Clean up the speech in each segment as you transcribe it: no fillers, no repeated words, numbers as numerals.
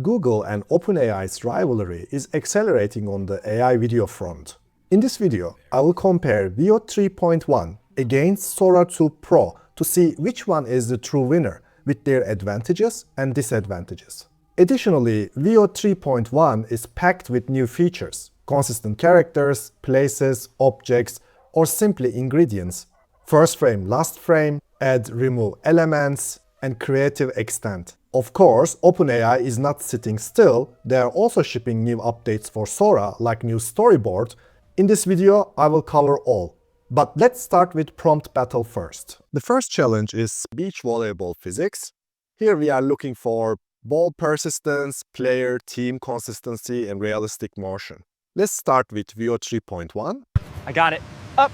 Google and OpenAI's rivalry is accelerating on the AI video front. In this video, I will compare VEO 3.1 against Sora 2 Pro to see which one is the true winner with their advantages and disadvantages. Additionally, VEO 3.1 is packed with new features, consistent characters, places, objects, or simply ingredients, first frame, last frame, add, remove elements, and creative extent. Of course, OpenAI is not sitting still. They are also shipping new updates for Sora, like new Storyboard. In this video, I will cover all. But let's start with prompt battle first. The first challenge is beach volleyball physics. Here we are looking for ball persistence, player, team consistency, and realistic motion. Let's start with VEO 3.1. I got it. Up.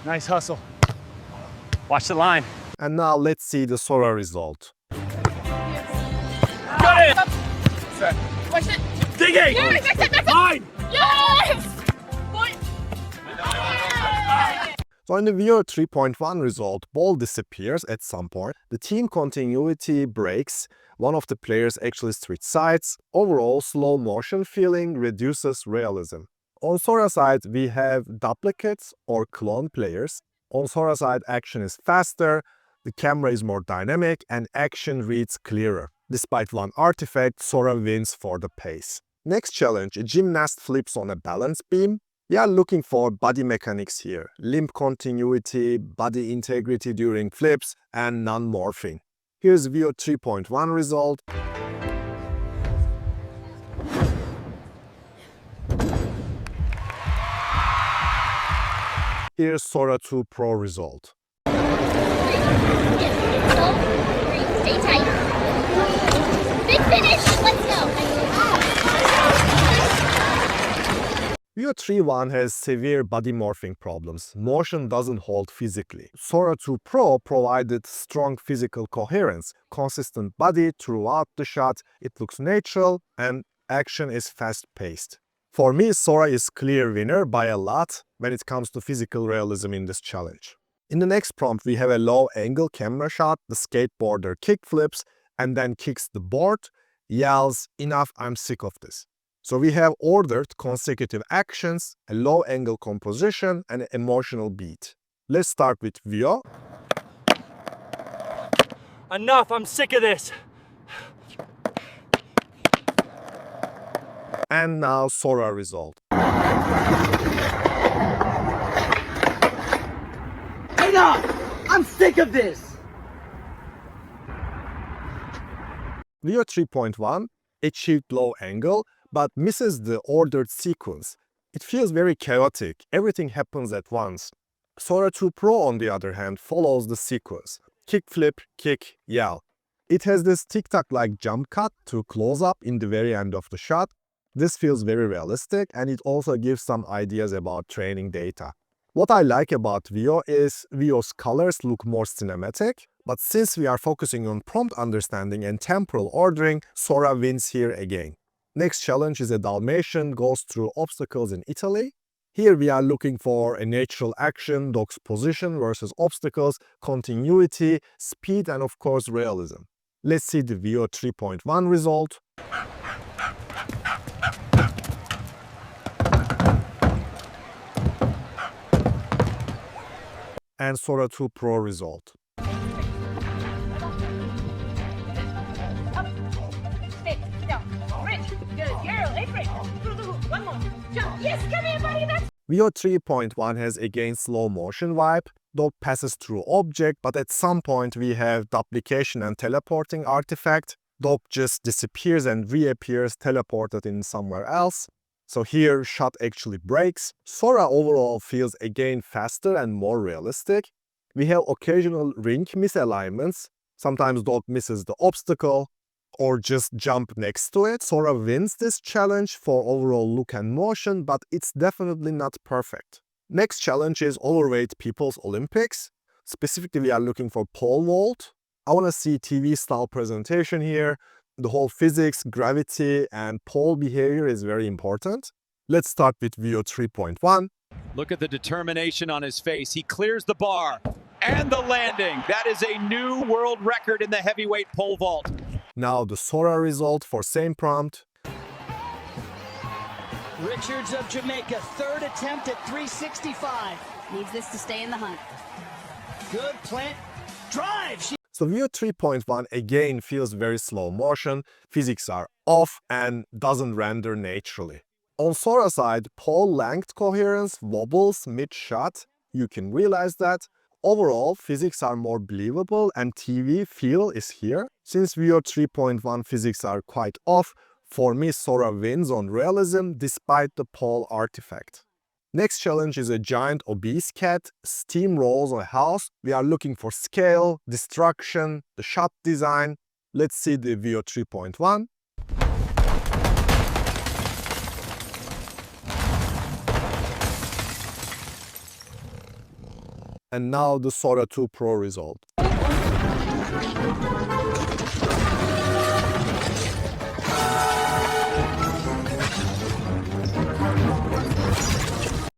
Nice hustle. Watch the line. And now let's see the Sora result. Got it! Watch it. Digging! Yes! Line! Yes! Point. So in the VEO 3.1 result, ball disappears at some point. The team continuity breaks. One of the players actually switches sides. Overall, slow motion feeling reduces realism. On Sora side, we have duplicates or clone players. On Sora side, action is faster, the camera is more dynamic, and action reads clearer. Despite one artifact, Sora wins for the pace. Next challenge, a gymnast flips on a balance beam. We are looking for body mechanics here. Limb continuity, body integrity during flips, and non-morphing. Here's VEO 3.1 result. Here's Sora 2 Pro result. Stay tight. Big finish. Let's go. VEO 3.1 has severe body morphing problems. Motion doesn't hold physically. Sora 2 Pro provided strong physical coherence, consistent body throughout the shot. It looks natural and action is fast-paced. For me, Sora is clear winner by a lot when it comes to physical realism in this challenge. In the next prompt, we have a low-angle camera shot. The skateboarder kickflips and then kicks the board, yells, "Enough, I'm sick of this." So we have ordered consecutive actions, a low-angle composition, and an emotional beat. Let's start with VEO. Enough, I'm sick of this. And now Sora result. Enough! I'm sick of this! VEO 3.1 achieved low angle, but misses the ordered sequence. It feels very chaotic. Everything happens at once. Sora 2 Pro, on the other hand, follows the sequence. Kickflip, kick, yell. It has this tic-tac-like jump cut to close up in the very end of the shot. This feels very realistic, and it also gives some ideas about training data. What I like about VEO is VEO's colors look more cinematic, but since we are focusing on prompt understanding and temporal ordering, Sora wins here again. Next challenge is a Dalmatian goes through obstacles in Italy. Here we are looking for a natural action, dog's position versus obstacles, continuity, speed, and of course realism. Let's see the VEO 3.1 result. And Sora 2 Pro result. Up. Stick. Down. Rich. Good. Girl. Apron. Through the hoop. One more. Jump. Yes. Come here, buddy. That's VEO 3.1 has again slow motion vibe. Dog passes through object, but at some point we have duplication and teleporting artifact. Dog just disappears and reappears teleported in somewhere else. So here, shot actually breaks. Sora overall feels again faster and more realistic. We have occasional ring misalignments. Sometimes dog misses the obstacle or just jump next to it. Sora wins this challenge for overall look and motion, but it's definitely not perfect. Next challenge is Overweight People's Olympics. Specifically, we are looking for pole vault. I want to see TV style presentation here. The whole physics, gravity, and pole behavior is very important. Let's start with VEO 3.1. Look at the determination on his face. He clears the bar. And the landing. That is a new world record in the heavyweight pole vault. Now the Sora result for same prompt. Richards of Jamaica, third attempt at 365. Needs this to stay in the hunt. Good plant. Drive! So VEO 3.1 again feels very slow motion, physics are off and doesn't render naturally. On Sora side, pole length coherence wobbles mid-shot. You can realize that. Overall, physics are more believable and TV feel is here. Since VEO 3.1 physics are quite off, for me Sora wins on realism despite the pole artifact. Next challenge is a giant obese cat steamrolls a house. We are looking for scale, destruction, the shot design. Let's see the VEO 3.1. And now the Sora 2 Pro result.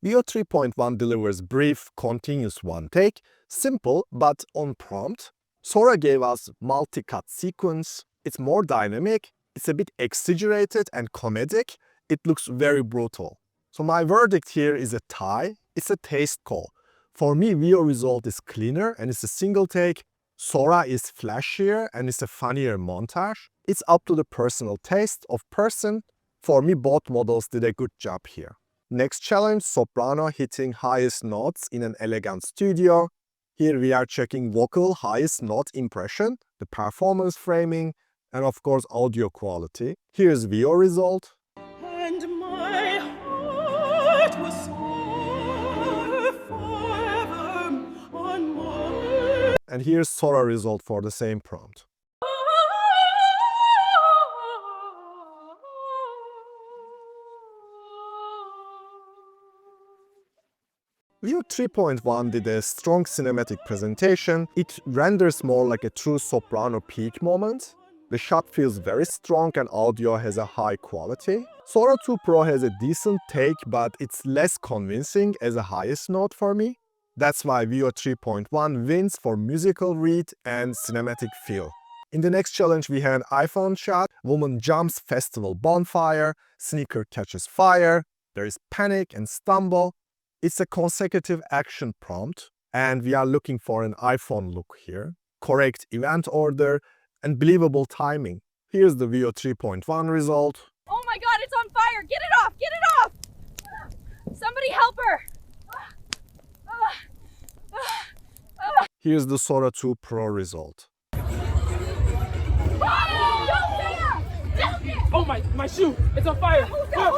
VEO 3.1 delivers brief, continuous one take, simple but on prompt. Sora gave us multi-cut sequence. It's more dynamic, it's a bit exaggerated and comedic. It looks very brutal. So my verdict here is a tie. It's a taste call. For me, VEO result is cleaner and it's a single take. Sora is flashier and it's a funnier montage. It's up to the personal taste of person. For me, both models did a good job here. Next challenge, Soprano hitting highest notes in an elegant studio. Here we are checking vocal highest note impression, the performance framing, and of course audio quality. Here's VEO result. And my heart was sore forever on my... And here's Sora result for the same prompt. VEO 3.1 did a strong cinematic presentation. It renders more like a true soprano peak moment. The shot feels very strong and audio has a high quality. Sora 2 Pro has a decent take, but it's less convincing as a highest note for me. That's why VEO 3.1 wins for musical read and cinematic feel. In the next challenge we have an iPhone shot, woman jumps festival bonfire, sneaker catches fire, there is panic and stumble. It's a consecutive action prompt and we are looking for an iPhone look here. Correct event order and believable timing. Here's the VEO 3.1 result. Oh my god, it's on fire! Get it off! Get it off! Somebody help her! Here's the Sora 2 Pro result. Oh my shoe! It's on fire! I got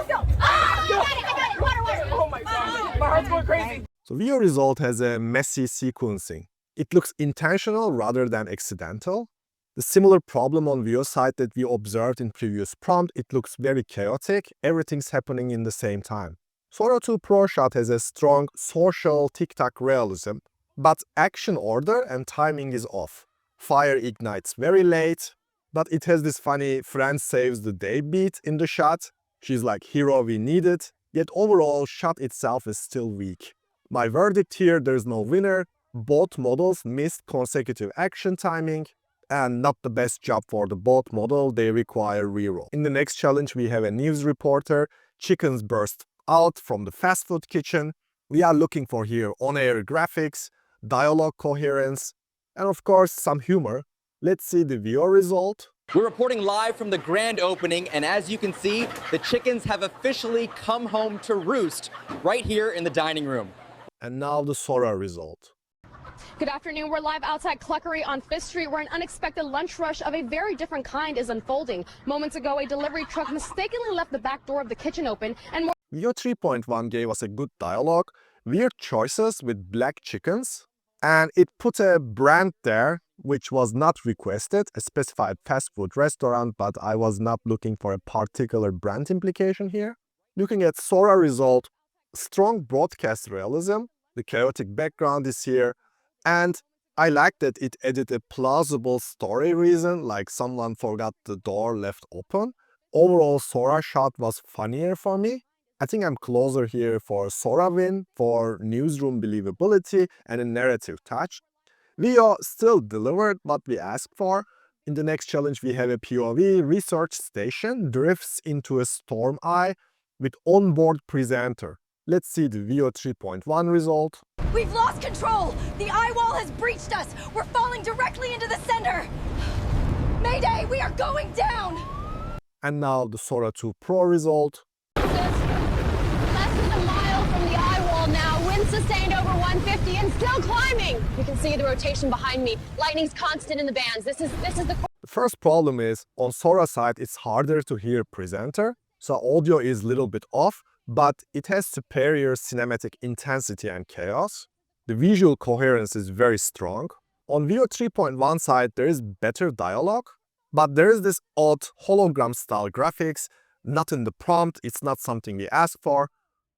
it! Water! Oh my god! My heart's going crazy! So VEO result has a messy sequencing. It looks intentional rather than accidental. The similar problem on VEO side that we observed in previous prompt, it looks very chaotic. Everything's happening in the same time. Sora 2 Pro shot has a strong social tic-tac realism, but action order and timing is off. Fire ignites very late, but it has this funny friend saves the day beat in the shot. She's like, hero we need it, yet overall shot itself is still weak. My verdict here, there's no winner. Both models missed consecutive action timing and not the best job for the both model, they require reroll. In the next challenge we have a news reporter, chickens burst out from the fast food kitchen. We are looking for here on-air graphics, dialogue coherence, and of course some humor. Let's see the VEO result. We're reporting live from the grand opening, and as you can see, the chickens have officially come home to roost right here in the dining room. And now the Sora result. Good afternoon. We're live outside Cluckery on 5th Street where an unexpected lunch rush of a very different kind is unfolding. Moments ago, a delivery truck mistakenly left the back door of the kitchen open and more. VEO 3.1 gave us a good dialogue, weird choices with black chickens, and it put a brand there which was not requested, a specified fast food restaurant, but I was not looking for a particular brand implication here. Looking at Sora result, strong broadcast realism, the chaotic background is here, and I like that it added a plausible story reason, like someone forgot the door left open. Overall, Sora shot was funnier for me. I think I'm closer here for Sora win, for newsroom believability and a narrative touch. VEO still delivered what we asked for. In the next challenge, we have a POV research station drifts into a storm eye with onboard presenter. Let's see the VEO 3.1 result. We've lost control. The eye wall has breached us. We're falling directly into the center. Mayday, we are going down. And now the Sora 2 Pro result. Less than a mile from the eye wall now. Wind sustained over 150 and still climbing. You can see the rotation behind me. Lightning's constant in the bands. This is the... The first problem is, on Sora side, it's harder to hear presenter, so audio is a little bit off, but it has superior cinematic intensity and chaos. The visual coherence is very strong. On VEO 3.1 side, there is better dialogue, but there is this odd hologram-style graphics, not in the prompt, it's not something we asked for,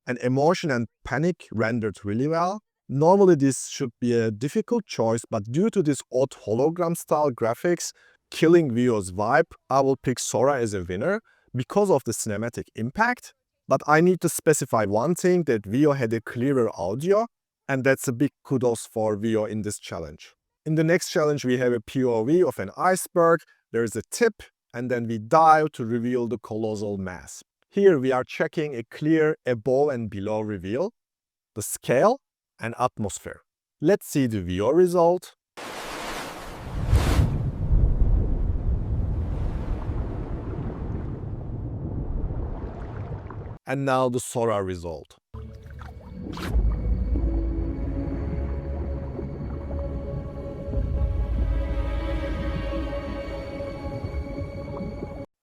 and emotion and panic rendered really well. Normally this should be a difficult choice, but due to this odd hologram-style graphics, killing VEO's vibe, I will pick Sora as a winner because of the cinematic impact. But I need to specify one thing, that VEO had a clearer audio, and that's a big kudos for VEO in this challenge. In the next challenge, we have a POV of an iceberg, there is a tip, and then we dive to reveal the colossal mass. Here we are checking a clear above and below reveal, the scale, and atmosphere. Let's see the VEO result. And now the Sora result.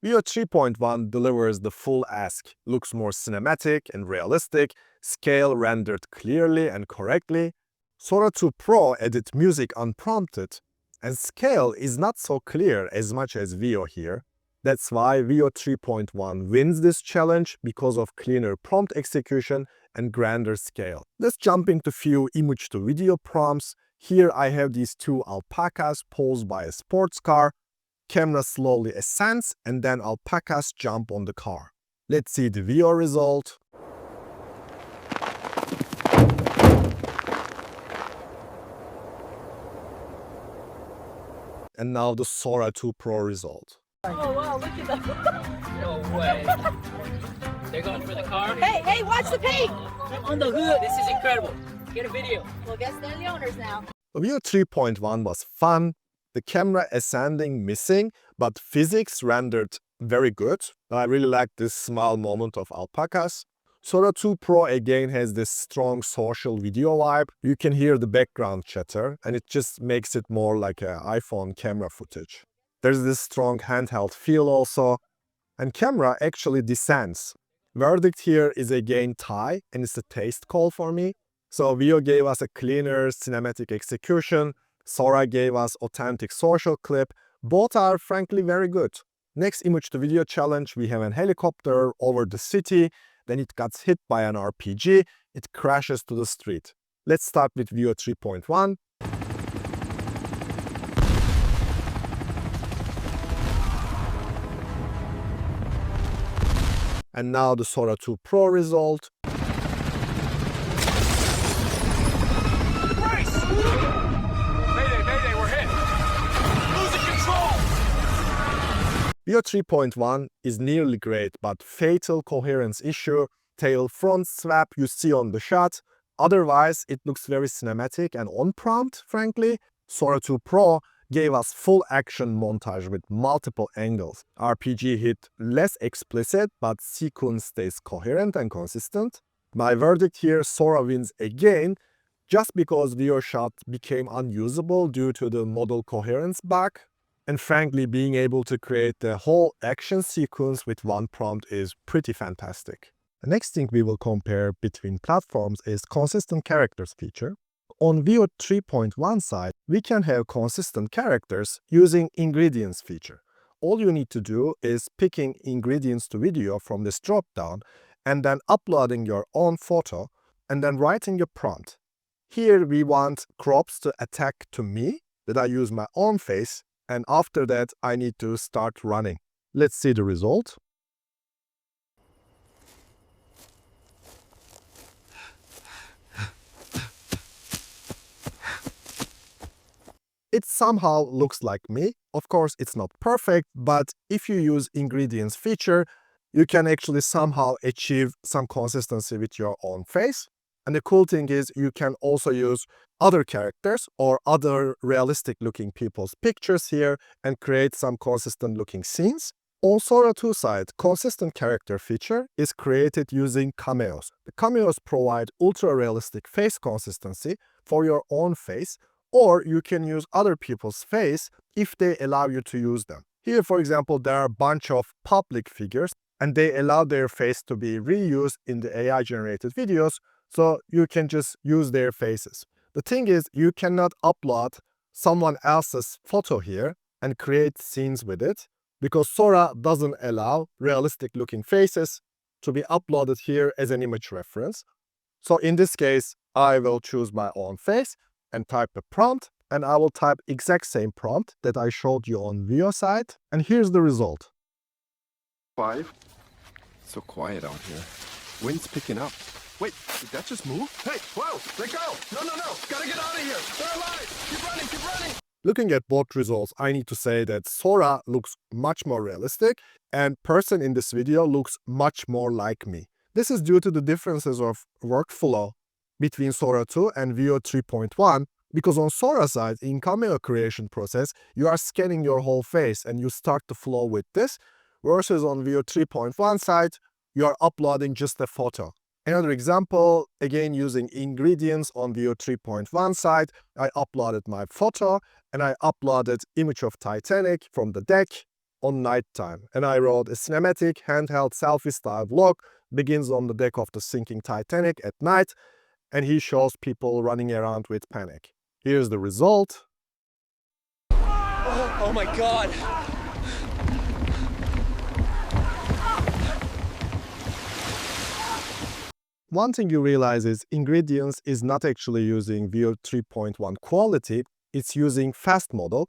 VEO 3.1 delivers the full ask, looks more cinematic and realistic, scale rendered clearly and correctly. Sora 2 Pro added music unprompted, and scale is not so clear as much as VEO here. That's why VEO 3.1 wins this challenge because of cleaner prompt execution and grander scale. Let's jump into few image to video prompts. Here I have these two alpacas posed by a sports car. Camera slowly ascends and then alpacas jump on the car. Let's see the VEO result. And now the Sora 2 Pro result. Oh wow, look at that. No way. They're going for the car? Hey, watch the paint. On the hood. This is incredible. Get a video. Well, guess they're the owners now. VEO 3.1 was fun. The camera ascending missing, but physics rendered very good. I really like this small moment of alpacas. Sora 2 Pro again has this strong social video vibe. You can hear the background chatter and it just makes it more like an iPhone camera footage. There's this strong handheld feel also. And camera actually descends. Verdict here is again tie and it's a taste call for me. So VEO gave us a cleaner cinematic execution. Sora gave us authentic social clip. Both are frankly very good. Next image to video challenge, we have an helicopter over the city. Then it gets hit by an RPG. It crashes to the street. Let's start with VEO 3.1. And now the Sora 2 Pro result. VEO 3.1 is nearly great, but fatal coherence issue, tail front swap you see on the shot. Otherwise, it looks very cinematic and on prompt, frankly. Sora 2 Pro gave us full action montage with multiple angles. RPG hit less explicit, but sequence stays coherent and consistent. My verdict here, Sora wins again, just because VEO shot became unusable due to the model coherence bug. And frankly, being able to create the whole action sequence with one prompt is pretty fantastic. The next thing we will compare between platforms is consistent characters feature. On VEO 3.1 side, we can have consistent characters using ingredients feature. All you need to do is picking ingredients to video from this drop-down and then uploading your own photo and then writing your prompt. Here we want crops to attack to me, that I use my own face, and after that I need to start running. Let's see the result. it somehow looks like me. Of course, it's not perfect, but if you use ingredients feature, you can actually somehow achieve some consistency with your own face. And the cool thing is you can also use other characters or other realistic looking people's pictures here and create some consistent looking scenes. On Sora 2 side, consistent character feature is created using Cameos. The Cameos provide ultra realistic face consistency for your own face, or you can use other people's face if they allow you to use them. Here, for example, there are a bunch of public figures and they allow their face to be reused in the AI-generated videos, so you can just use their faces. The thing is, you cannot upload someone else's photo here and create scenes with it because Sora doesn't allow realistic-looking faces to be uploaded here as an image reference. So in this case, I will choose my own face and type a prompt, and I will type exact same prompt that I showed you on VEO side, and here's the result. 5. So quiet out here. Wind's picking up. Wait, did that just move? Hey, whoa, let go! No, gotta get out of here! They're alive! Keep running! Looking at both results, I need to say that Sora looks much more realistic, and person in this video looks much more like me. This is due to the differences of workflow between Sora 2 and VEO 3.1, because on Sora side, in Cameo creation process, you are scanning your whole face and you start to flow with this, versus on VEO 3.1 side, you are uploading just a photo. Another example, again using ingredients on VEO 3.1 side, I uploaded my photo and I uploaded image of Titanic from the deck on nighttime. And I wrote a cinematic handheld selfie style vlog begins on the deck of the sinking Titanic at night, and he shows people running around with panic. Here's the result. Oh my God. One thing you realize is ingredients is not actually using VEO 3.1 quality, it's using fast model.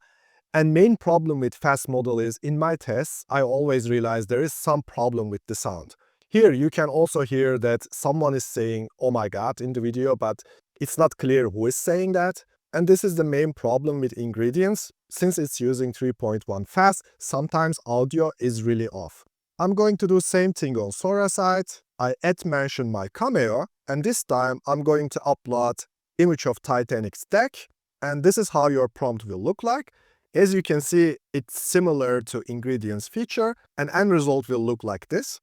And main problem with fast model is in my tests, I always realize there is some problem with the sound. Here you can also hear that someone is saying, oh my God, in the video, but it's not clear who is saying that. And this is the main problem with ingredients. Since it's using 3.1 fast, sometimes audio is really off. I'm going to do same thing on Sora side. I mention my Cameo, and this time I'm going to upload image of Titanic's deck, and this is how your prompt will look like. As you can see, it's similar to ingredients feature, and end result will look like this.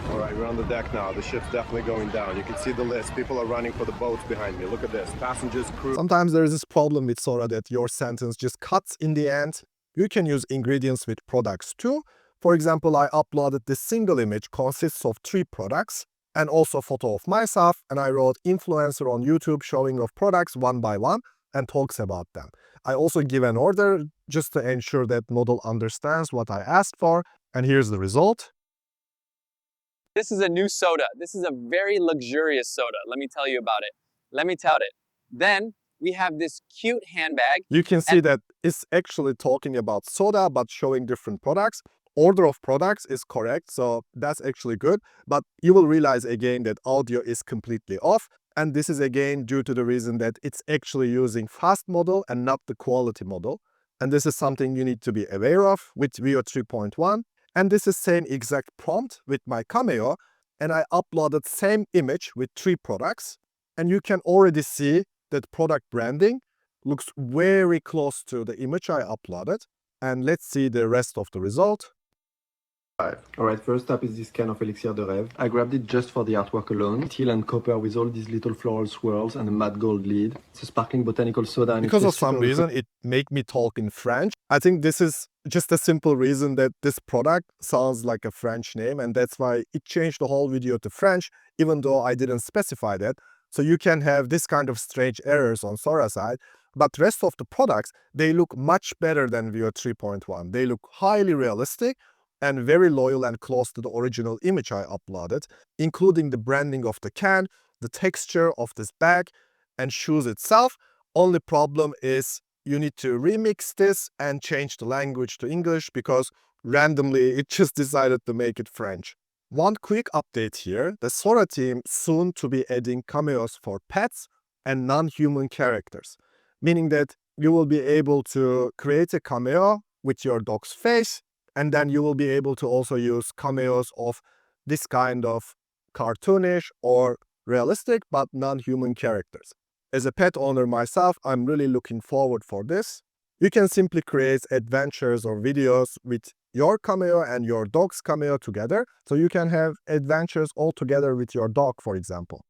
All right, we're on the deck now. The ship's definitely going down. You can see the list. People are running for the boats behind me. Look at this. Passengers, crew. Sometimes there is this problem with Sora that your sentence just cuts in the end. You can use ingredients with products too. For example, I uploaded this single image consists of 3 products and also a photo of myself, and I wrote influencer on YouTube showing off products one by one and talks about them. I also give an order just to ensure that model understands what I asked for, and here's the result. This is a new soda. This is a very luxurious soda. Let me tell you about it. Let me tout it. Then we have this cute handbag. You can see that it's actually talking about soda but showing different products. Order of products is correct, so that's actually good. But you will realize again that audio is completely off. And this is again due to the reason that it's actually using fast model and not the quality model. And this is something you need to be aware of with VEO 3.1. And this is same exact prompt with my Cameo. And I uploaded same image with 3 products. And you can already see that product branding looks very close to the image I uploaded. And let's see the rest of the result. Alright, first up is this can of Elixir de Rêve. I grabbed it just for the artwork alone. Teal and copper with all these little floral swirls and a matte gold lid. It's a sparkling botanical soda. And because of some reason, it made me talk in French. I think this is just a simple reason that this product sounds like a French name, and that's why it changed the whole video to French, even though I didn't specify that. So you can have this kind of strange errors on Sora side. But rest of the products, they look much better than VEO 3.1. They look highly realistic and very loyal and close to the original image I uploaded, including the branding of the can, the texture of this bag, and shoes itself. Only problem is you need to remix this and change the language to English because randomly it just decided to make it French. One quick update here, the Sora team soon to be adding cameos for pets and non-human characters, meaning that you will be able to create a cameo with your dog's face, and then you will be able to also use cameos of this kind of cartoonish or realistic but non-human characters. As a pet owner myself, I'm really looking forward for this. You can simply create adventures or videos with your cameo and your dog's cameo together, so you can have adventures all together with your dog, for example.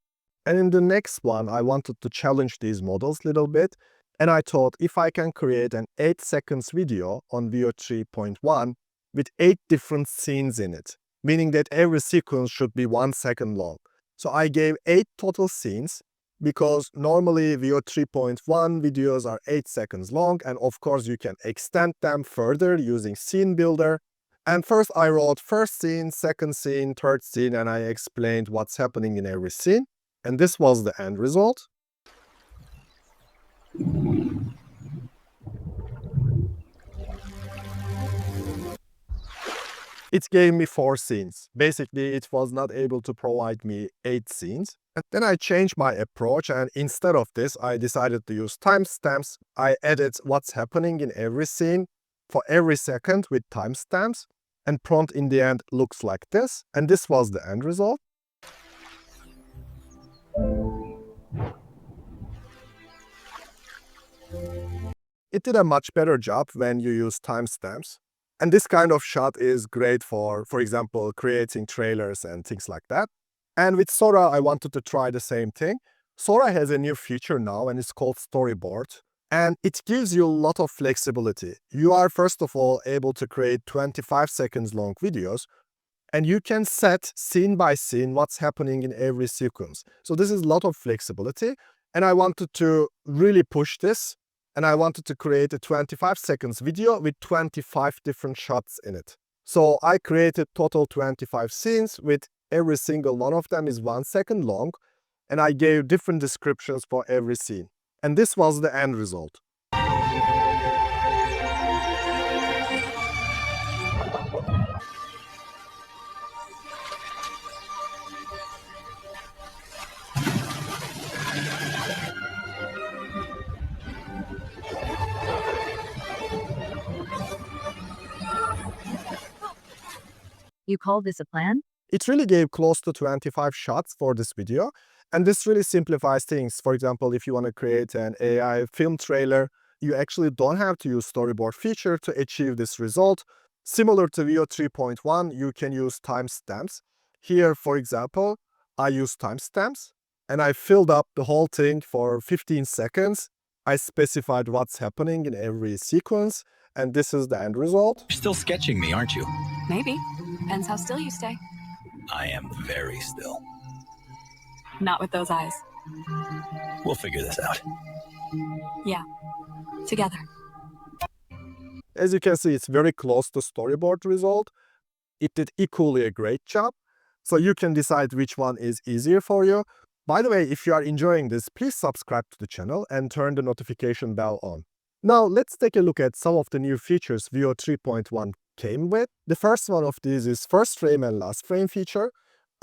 And in the next one, I wanted to challenge these models a little bit, and I thought if I can create an 8 seconds video on VEO 3.1 with 8 different scenes in it, meaning that every sequence should be 1 second long. So I gave 8 total scenes, because normally VEO 3.1 videos are 8 seconds long, and of course you can extend them further using Scenebuilder. And first I wrote first scene, second scene, third scene, and I explained what's happening in every scene. And this was the end result. It gave me 4 scenes. Basically, it was not able to provide me 8 scenes. And then I changed my approach, and instead of this, I decided to use timestamps. I added what's happening in every scene for every second with timestamps, and prompt in the end looks like this. And this was the end result. It did a much better job when you use timestamps. And this kind of shot is great for example, creating trailers and things like that. And with Sora, I wanted to try the same thing. Sora has a new feature now, and it's called Storyboard. And it gives you a lot of flexibility. You are, first of all, able to create 25 seconds long videos, and you can set scene by scene what's happening in every sequence. So this is a lot of flexibility, and I wanted to really push this. And I wanted to create a 25 seconds video with 25 different shots in it. So I created total 25 scenes, with every single one of them is 1 second long, and I gave different descriptions for every scene. And this was the end result. You call this a plan? It really gave close to 25 shots for this video, and this really simplifies things. For example, if you want to create an AI film trailer, you actually don't have to use Storyboard feature to achieve this result. Similar to VEO 3.1, you can use timestamps. Here, for example, I use timestamps, and I filled up the whole thing for 15 seconds. I specified what's happening in every sequence, and this is the end result. You're still sketching me, aren't you? Maybe. Depends how still you stay. I am very still. Not with those eyes. We'll figure this out. Yeah. Together. As you can see, it's very close to Storyboard result. It did equally a great job. So you can decide which one is easier for you. By the way, if you are enjoying this, please subscribe to the channel and turn the notification bell on. Now let's take a look at some of the new features VEO 3.1 came with. The first one of these is first frame and last frame feature.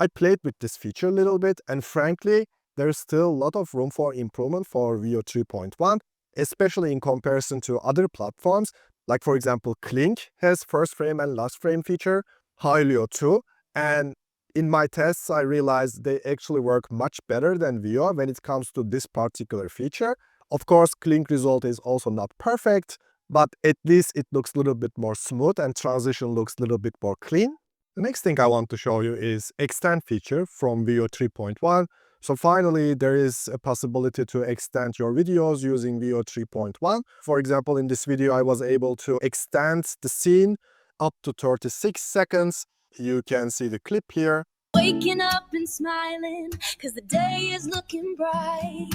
I played with this feature a little bit, and frankly, there's still a lot of room for improvement for VEO 3.1, especially in comparison to other platforms. Like for example, Kling has first frame and last frame feature, Hylio too, and in my tests I realized they actually work much better than VEO when it comes to this particular feature. Of course, Kling result is also not perfect, but at least it looks a little bit more smooth and transition looks a little bit more clean. The next thing I want to show you is extend feature from VEO 3.1. So finally, there is a possibility to extend your videos using VEO 3.1. For example, in this video, I was able to extend the scene up to 36 seconds. You can see the clip here. Waking up and smiling, cause the day is looking bright.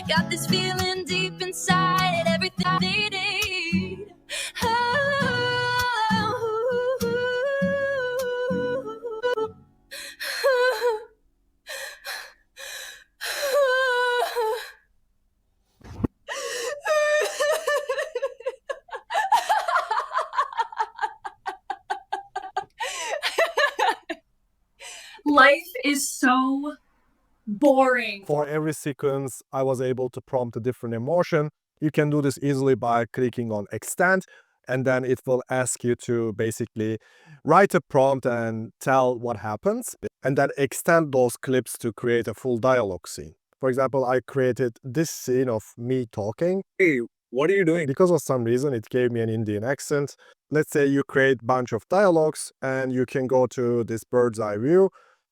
Got this feeling deep inside, everything I needed. Life is so boring. For every sequence, I was able to prompt a different emotion. You can do this easily by clicking on Extend, and then it will ask you to basically write a prompt and tell what happens, and then extend those clips to create a full dialogue scene. For example, I created this scene of me talking. Hey, what are you doing? Because of some reason, it gave me an Indian accent. Let's say you create a bunch of dialogues, and you can go to this bird's eye view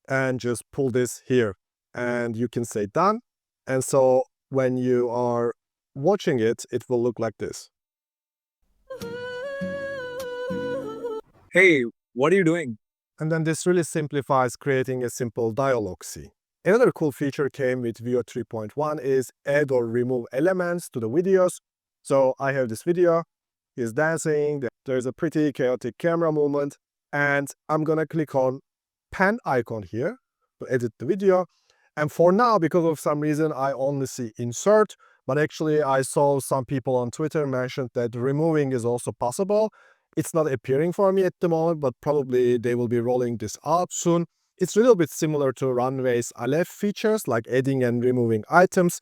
and just pull this here. And you can say done. And so when you are watching it, it will look like this. Hey, what are you doing? And then this really simplifies creating a simple dialogue scene. Another cool feature came with VEO 3.1 is add or remove elements to the videos. So I have this video, he's dancing, there's a pretty chaotic camera movement, and I'm gonna click on pen icon here to edit the video. And for now, because of some reason, I only see insert, but actually I saw some people on Twitter mentioned that removing is also possible. It's not appearing for me at the moment, but probably they will be rolling this out soon. It's a little bit similar to Runway's Aleph features, like adding and removing items.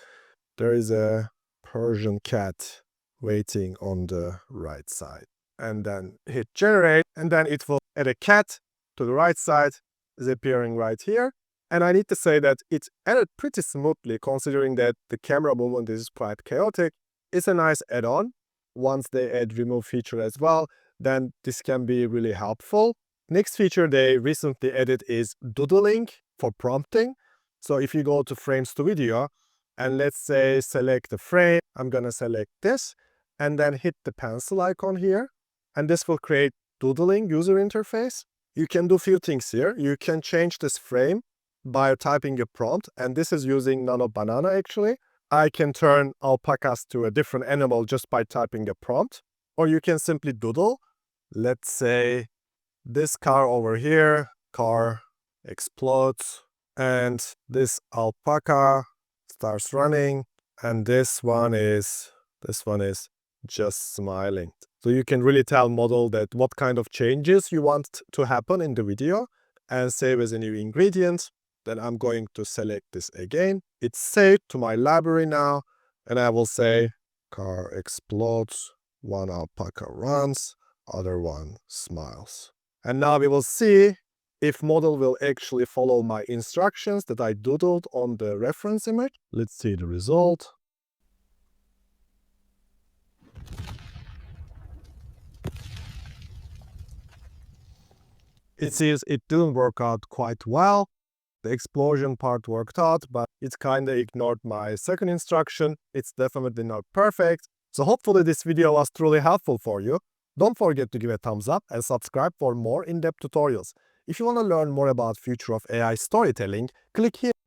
There is a Persian cat waiting on the right side. And then hit generate, and then it will add a cat to the right side, is appearing right here. And I need to say that it's added pretty smoothly, considering that the camera movement is quite chaotic. It's a nice add-on. Once they add remove feature as well, then this can be really helpful. Next feature they recently added is Doodling for prompting. So if you go to frames to video, and let's say select the frame, I'm gonna select this, and then hit the pencil icon here, and this will create Doodling user interface. You can do a few things here. You can change this frame by typing a prompt, and this is using Nano Banana actually. I can turn alpacas to a different animal just by typing a prompt, or you can simply doodle. Let's say this car over here, car explodes, and this alpaca starts running, and this one is just smiling. So you can really tell model that what kind of changes you want to happen in the video, and save as a new ingredient. Then I'm going to select this again. It's saved to my library now, and I will say car explodes, one alpaca runs, other one smiles. And now we will see if model will actually follow my instructions that I doodled on the reference image. Let's see the result. It seems it didn't work out quite well. The explosion part worked out, but it kind of ignored my second instruction. It's definitely not perfect. So hopefully this video was truly helpful for you. Don't forget to give a thumbs up and subscribe for more in-depth tutorials. If you want to learn more about future of AI storytelling, click here.